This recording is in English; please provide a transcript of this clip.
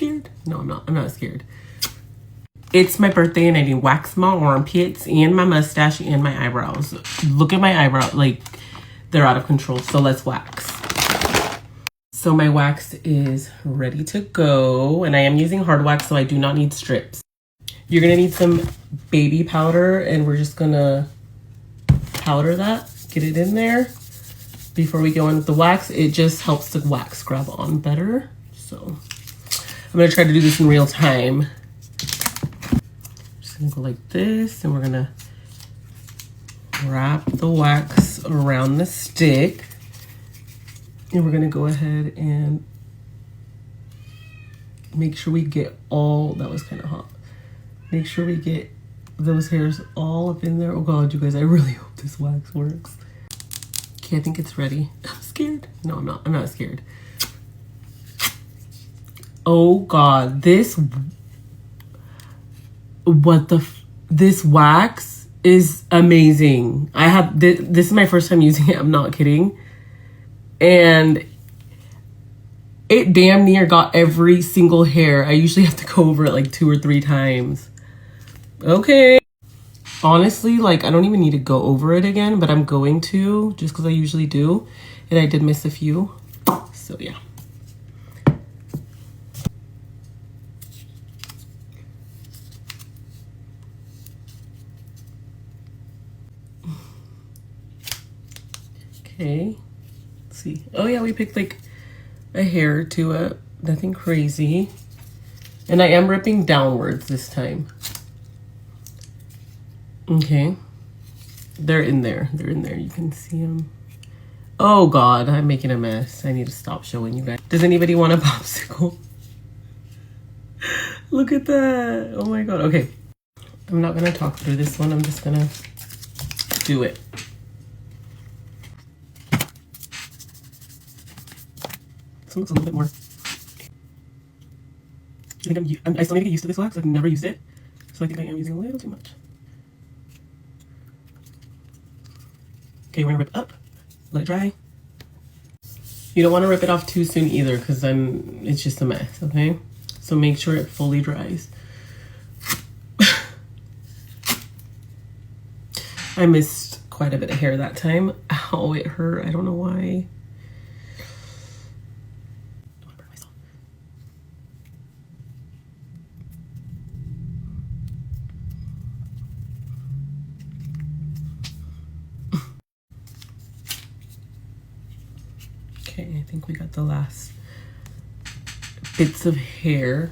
scared. No, I'm not scared. It's my birthday and I need wax my armpits and my mustache and my eyebrows. Look at my eyebrow, like they're out of control. So let's wax. So my wax is ready to go and I am using hard wax, so I do not need strips. You're gonna need some baby powder and we're just gonna powder that, get it in there before we go in with the wax. It just helps the wax grab on better. So I'm gonna try to do this in real time. Just gonna go like this and we're gonna wrap the wax around the stick. And we're gonna go ahead and make sure we get all, that was kind of hot. Make sure we get those hairs all up in there. Oh God, you guys, I really hope this wax works. Okay, I think it's ready. I'm scared. No, I'm not scared. Oh God, this wax is amazing. I have, this is my first time using it, I'm not kidding. And it damn near got every single hair. I usually have to go over it like 2 or 3 times. Okay. Honestly, like I don't even need to go over it again, but I'm going to just because I usually do. And I did miss a few. So yeah. Okay. Let's see. Oh yeah, we picked like a hair to it. Nothing crazy. And I am ripping downwards this time. Okay. They're in there. They're in there. You can see them. Oh God, I'm making a mess. I need to stop showing you guys. Does anybody want a popsicle? Look at that. Oh my God. Okay. I'm not going to talk through this one. I'm just going to do it. This one looks a little bit more. I think I still need to get used to this wax. I've never used it. So I think I am using a little too much. Okay, we're gonna rip up, let it dry. You don't want to rip it off too soon either because then it's just a mess, okay? So make sure it fully dries. I missed quite a bit of hair that time. Ow, it hurt. I don't know why. Okay, I think we got the last bits of hair.